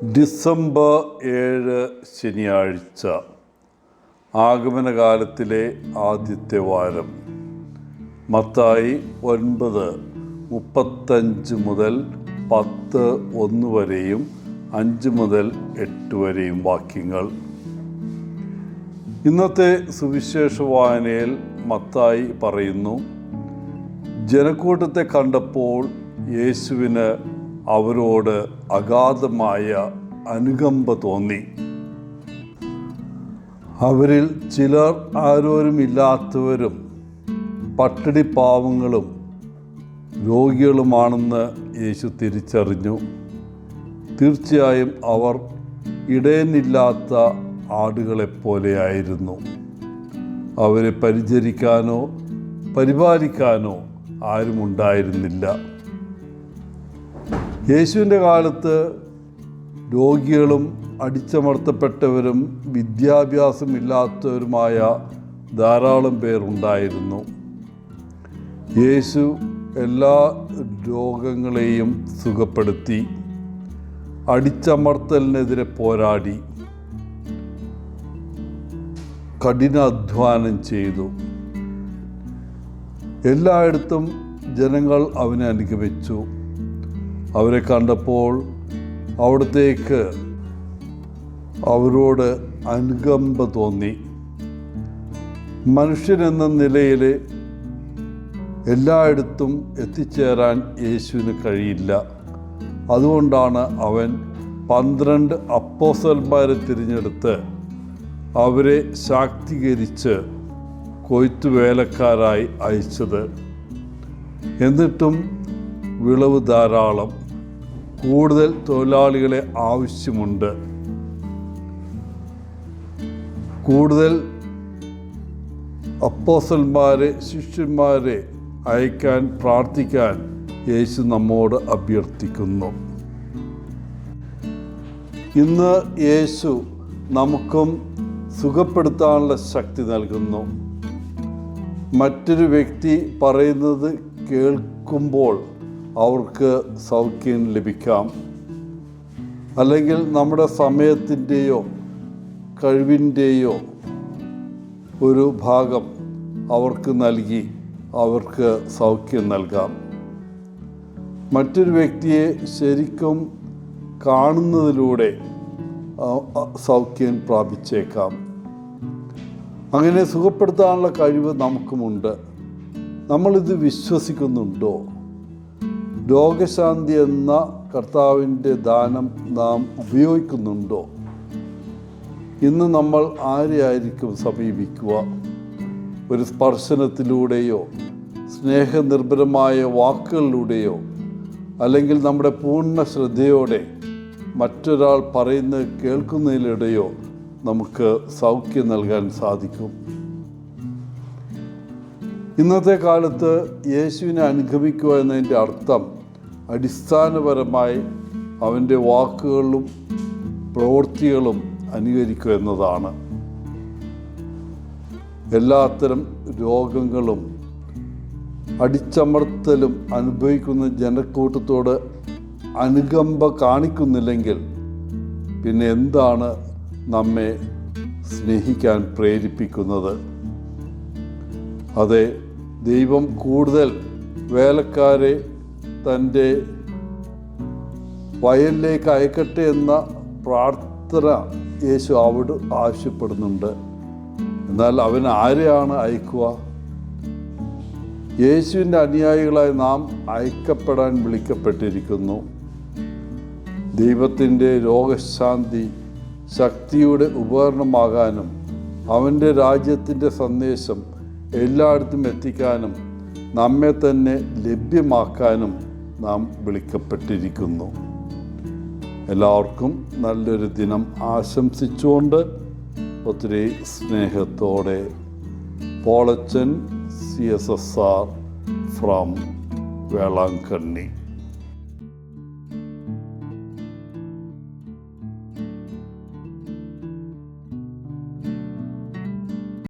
December 7 ശനിയാഴ്ച, ആഗമനകാലത്തിലെ ആദ്യത്തെ വാരം. മത്തായി 9:35 മുതൽ 10:1 വരെയും 5 മുതൽ 8 വരെയും വാക്യങ്ങൾ. ഇന്നത്തെ സുവിശേഷ വായനയിൽ മത്തായി പറയുന്നു, ജനക്കൂട്ടത്തെ കണ്ടപ്പോൾ യേശുവിന് അവരോട് അഗാധമായ അനുകമ്പ തോന്നി. അവരിൽ ചിലർ ആരോരുമില്ലാത്തവരും പട്ടിണിപ്പാവങ്ങളും രോഗികളുമാണെന്ന് യേശു തിരിച്ചറിഞ്ഞു. തീർച്ചയായും അവർ ഇടയനില്ലാത്ത ആടുകളെപ്പോലെയായിരുന്നു. അവരെ പരിചരിക്കാനോ പരിപാലിക്കാനോ ആരുമുണ്ടായിരുന്നില്ല. യേശുവിൻ്റെ കാലത്ത് രോഗികളും അടിച്ചമർത്തപ്പെട്ടവരും വിദ്യാഭ്യാസമില്ലാത്തവരുമായ ധാരാളം പേർ ഉണ്ടായിരുന്നു. യേശു എല്ലാ രോഗങ്ങളെയും സുഖപ്പെടുത്തി, അടിച്ചമർത്തലിനെതിരെ പോരാടി, കഠിനാധ്വാനം ചെയ്തു. എല്ലായിടത്തും ജനങ്ങൾ അവനെ അനുഗമിച്ചു. അവരെ കണ്ടപ്പോൾ അവിടത്തേക്ക് അവരോട് അനുകമ്പ തോന്നി. മനുഷ്യനെന്ന നിലയിൽ എല്ലായിടത്തും എത്തിച്ചേരാൻ യേശുവിന് കഴിയില്ല. അതുകൊണ്ടാണ് അവൻ 12 അപ്പോസ്തലന്മാരെ തിരഞ്ഞെടുത്ത് അവരെ ശാക്തീകരിച്ച് കൊയ്ത്തുവേലക്കാരായി അയച്ചത്. എന്നിട്ടും വിളവ് ധാരാളം, കൂടുതൽ തൊഴിലാളികളെ ആവശ്യമുണ്ട്. കൂടുതൽ അപ്പോസ്തലന്മാരെ, ശിഷ്യന്മാരെ അയക്കാൻ പ്രാർത്ഥിക്കാൻ യേശു നമ്മോട് അഭ്യർത്ഥിക്കുന്നു. ഇന്ന് യേശു നമുക്കും സുഖപ്പെടുത്താനുള്ള ശക്തി നൽകുന്നു. മറ്റൊരു വ്യക്തി പറയുന്നത് കേൾക്കുമ്പോൾ അവർക്ക് സൗഖ്യം ലഭിക്കാം. അല്ലെങ്കിൽ നമ്മുടെ സമയത്തിൻ്റെയോ കഴിവിൻ്റെയോ ഒരു ഭാഗം അവർക്ക് നൽകി അവർക്ക് സൗഖ്യം നൽകാം. മറ്റൊരു വ്യക്തിയെ ശരിക്കും കാണുന്നതിലൂടെ സൗഖ്യം പ്രാപിച്ചേക്കാം. അങ്ങനെ സുഖപ്പെടുത്താനുള്ള കഴിവ് നമുക്കുമുണ്ട്. നമ്മളിത് വിശ്വസിക്കുന്നുണ്ടോ? രോഗശാന്തി എന്ന കർത്താവിൻ്റെ ദാനം നാം ഉപയോഗിക്കുന്നുണ്ടോ? ഇന്ന് നമ്മൾ ആരെയായിരിക്കും സമീപിക്കുക? ഒരു സ്പർശനത്തിലൂടെയോ സ്നേഹനിർഭരമായ വാക്കുകളിലൂടെയോ അല്ലെങ്കിൽ നമ്മുടെ പൂർണ്ണ ശ്രദ്ധയോടെ മറ്റൊരാൾ പറയുന്നത് കേൾക്കുന്നതിലൂടെയോ നമുക്ക് സൗഖ്യം നൽകാൻ സാധിക്കും. ഇന്നത്തെ കാലത്ത് യേശുവിനെ അനുഗമിക്കുക എന്നതിൻ്റെ അർത്ഥം അടിസ്ഥാനപരമായി അവൻ്റെ വാക്കുകളും പ്രവൃത്തികളും അനുകരിക്കുക എന്നതാണ്. എല്ലാത്തരം രോഗങ്ങളും അടിച്ചമർത്തലും അനുഭവിക്കുന്ന ജനക്കൂട്ടത്തോട് അനുകമ്പ കാണിക്കുന്നില്ലെങ്കിൽ പിന്നെ എന്താണ് നമ്മെ സ്നേഹിക്കാൻ പ്രേരിപ്പിക്കുന്നത്? അതെ, ദൈവം കൂടുതൽ വേലക്കാരെ തൻ്റെ വയലിലേക്ക് അയക്കട്ടെ എന്ന പ്രാർത്ഥന യേശു അവിടെ ആവശ്യപ്പെടുന്നുണ്ട്. എന്നാൽ അവൻ ആരെയാണ് അയക്കുക? യേശുവിൻ്റെ അനുയായികളായി നാം അയക്കപ്പെടാൻ വിളിക്കപ്പെട്ടിരിക്കുന്നു. ദൈവത്തിൻ്റെ രോഗശാന്തി ശക്തിയുടെ ഉപകരണമാകാനും അവൻ്റെ രാജ്യത്തിൻ്റെ സന്ദേശം എല്ലായിടത്തും എത്തിക്കാനും നമ്മെ തന്നെ ലഭ്യമാക്കാനും നാം വിളിക്കപ്പെട്ടിരിക്കുന്നു. എല്ലാവർക്കും നല്ലൊരു ദിനം ആശംസിച്ചുകൊണ്ട് ഒത്തിരി സ്നേഹത്തോടെ പോളച്ചൻ CSSR ഫ്രം വേളാങ്കണ്ണി.